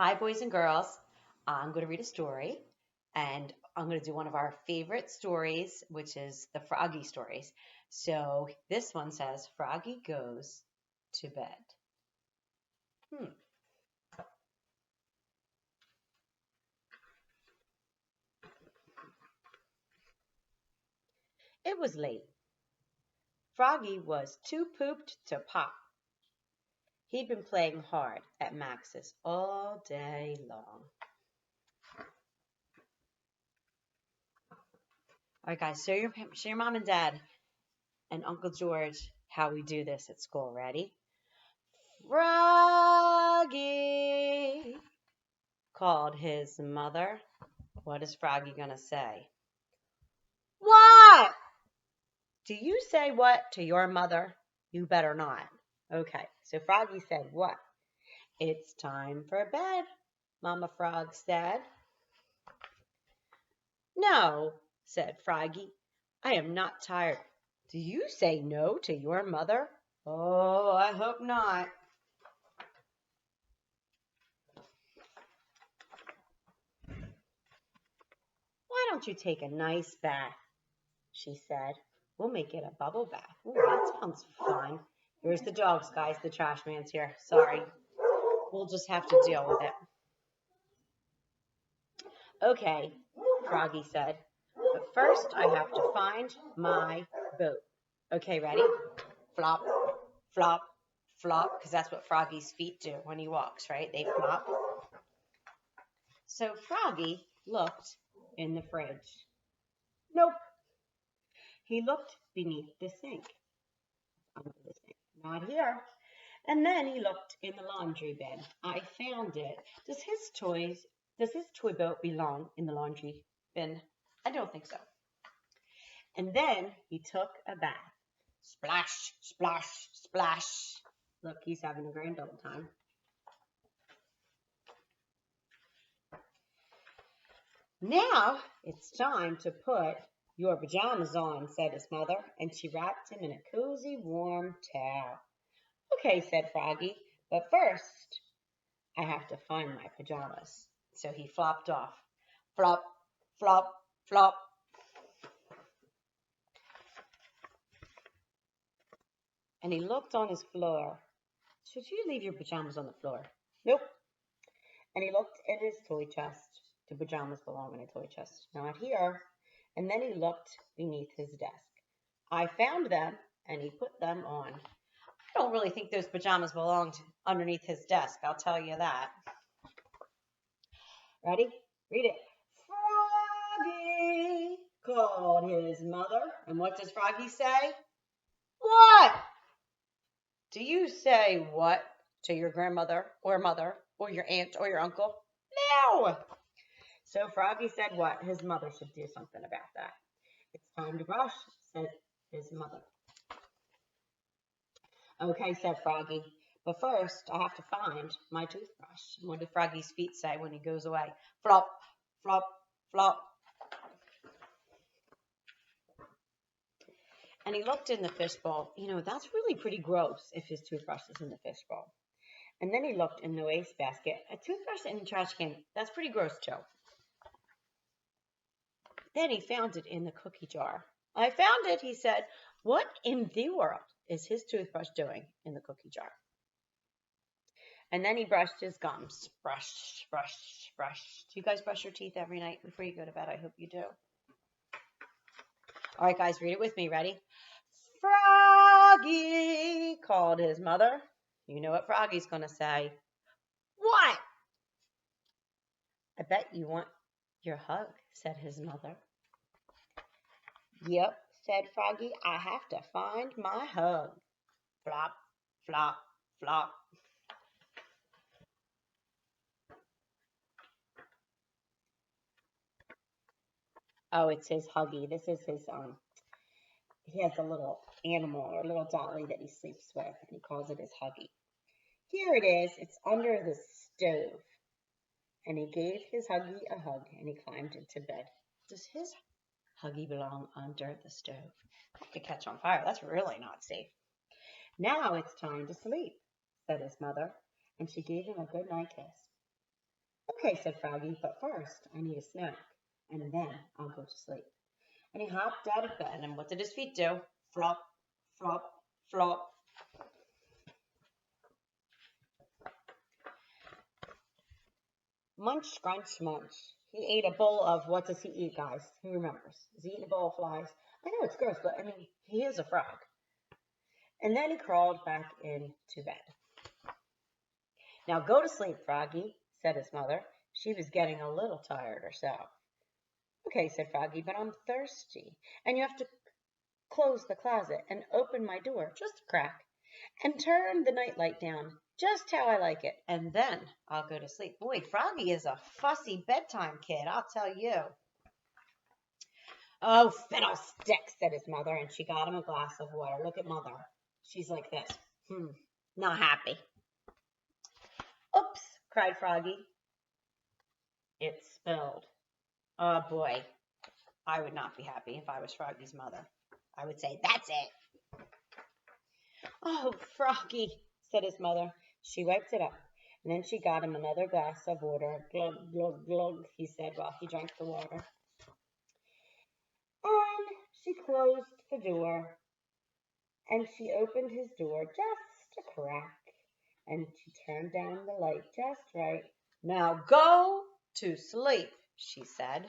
Hi, boys and girls. I'm going to read a story, and I'm going to do one of our favorite stories, which is the Froggy stories. So this one says Froggy goes to bed. Hmm. It was late. Froggy was too pooped to pop. He'd been playing hard at Max's all day long. All right, guys, show your mom and dad and Uncle George how we do this at school. Ready? Froggy, called his mother. What is Froggy gonna say? What? Do you say what to your mother? You better not. Okay, so Froggy said what? It's time for bed, Mama Frog said. No, said Froggy. I am not tired. Do you say no to your mother? Oh, I hope not. Why don't you take a nice bath? She said. We'll make it a bubble bath. Ooh, that sounds fun. Here's the dogs, guys. The trash man's here. Sorry. We'll just have to deal with it. Okay, Froggy said. But first, I have to find my boat. Okay, ready? Flop, flop, flop, because that's what Froggy's feet do when he walks, right? They flop. So Froggy looked in the fridge. Nope. He looked beneath the sink. Under the sink. Not here. And then he looked in the laundry bin. I found it. Does his toy boat belong in the laundry bin? I don't think so. And then he took a bath. Splash, splash, splash. Look, he's having a grand old time. Now it's time to put your pajamas on, said his mother, and she wrapped him in a cozy, warm towel. Okay, said Froggy, but first I have to find my pajamas. So he flopped off. Flop, flop, flop. And he looked on his floor. Should you leave your pajamas on the floor? Nope. And he looked in his toy chest. Do pajamas belong in a toy chest? Not here. And then he looked beneath his desk. I found them, and he put them on. I don't really think those pajamas belonged underneath his desk, I'll tell you that. Ready? Read it. Froggy, called his mother. And what does Froggy say? What? Do you say what to your grandmother or mother or your aunt or your uncle? No. So Froggy said what? His mother should do something about that. It's time to brush, said his mother. Okay, said Froggy. But first, I have to find my toothbrush. What do Froggy's feet say when he goes away? Flop, flop, flop. And he looked in the fishbowl. You know, that's really pretty gross if his toothbrush is in the fishbowl. And then he looked in the wastebasket. A toothbrush in the trash can, that's pretty gross too. Then he found it in the cookie jar. I found it, he said. What in the world is his toothbrush doing in the cookie jar? And then he brushed his gums. Brush, brush, brush. Do you guys brush your teeth every night before you go to bed? I hope you do. All right, guys, read it with me. Ready? Froggy, called his mother. You know what Froggy's going to say. What? I bet you want your hug, said his mother. Yep, said Froggy. I have to find my hug. Flop, flop, flop. Oh, it's his huggy. This is his, he has a little animal or a little dolly that he sleeps with, and he calls it his huggy. Here it is. It's under the stove. And he gave his huggy a hug, and he climbed into bed. Does his huggy belong under the stove? It could catch on fire. That's really not safe. Now it's time to sleep, said his mother, and she gave him a good night kiss. Okay, said Froggy, but first I need a snack, and then I'll go to sleep. And he hopped out of bed, and what did his feet do? Flop, flop, flop. Munch, scrunch, munch. He ate a bowl of, what does he eat, guys? Who remembers? Is he eating a bowl of flies? I know it's gross, but I mean, he is a frog. And then he crawled back into bed. Now go to sleep, Froggy, said his mother. She was getting a little tired herself. Okay, said Froggy, but I'm thirsty, and you have to close the closet and open my door just a crack and turn the nightlight down just how I like it, and then I'll go to sleep. Boy, Froggy is a fussy bedtime kid, I'll tell you. Oh, fiddlesticks, said his mother, and she got him a glass of water. Look at mother. She's like this. Not happy. Oops, cried Froggy. It spilled. Oh, boy. I would not be happy if I was Froggy's mother. I would say, that's it. Oh, Froggy, said his mother. She wiped it up, and then she got him another glass of water. Glug, glug, glug, he said while he drank the water. And she closed the door, and she opened his door just a crack, and she turned down the light just right. Now go to sleep, she said.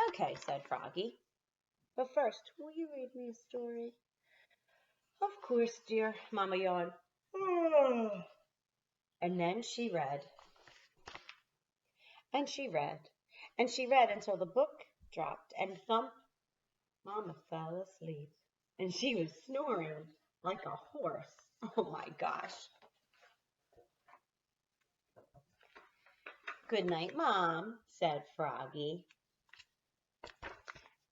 Okay, said Froggy. But first, will you read me a story? Of course, dear, Mama yawned. And then she read. And she read. And she read until the book dropped and thump. Mama fell asleep. And she was snoring like a horse. Oh my gosh. Good night, Mom, said Froggy.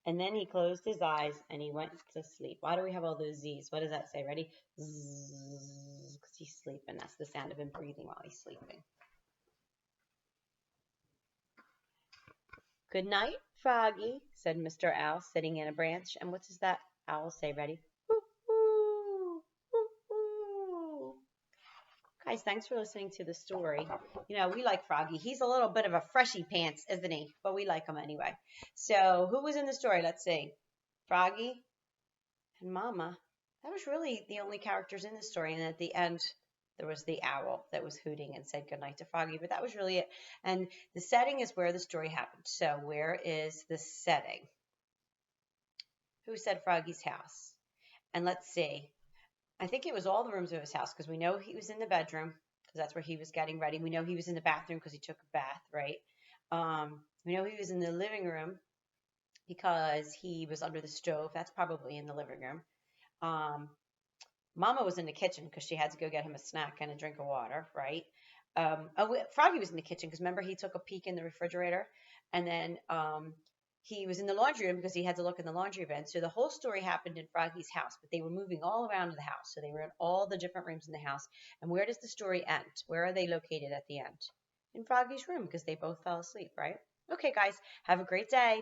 And then he closed his eyes and he went to sleep. Why do we have all those Z's? What does that say? Ready? Zzz, because he's sleeping. That's the sound of him breathing while he's sleeping. Good night, Froggy, said Mr. Owl, sitting in a branch. And what does that owl say? Ready? Hoo-hoo, hoo-hoo. Guys, thanks for listening to the story. You know, we like Froggy. He's a little bit of a freshy pants, isn't he? But we like him anyway. So who was in the story? Let's see. Froggy and Mama. That was really the only characters in the story. And at the end, there was the owl that was hooting and said goodnight to Froggy. But that was really it. And the setting is where the story happened. So where is the setting? Who said Froggy's house? And let's see. I think it was all the rooms of his house because we know he was in the bedroom because that's where he was getting ready. We know he was in the bathroom because he took a bath, right? We know he was in the living room because he was under the stove. That's probably in the living room. Mama was in the kitchen because she had to go get him a snack and a drink of water, right? Froggy was in the kitchen because remember he took a peek in the refrigerator, and then he was in the laundry room because he had to look in the laundry bin. So the whole story happened in Froggy's house, but they were moving all around the house. So they were in all the different rooms in the house. And where does the story end? Where are they located at the end? In Froggy's room because they both fell asleep, right? Okay, guys, have a great day.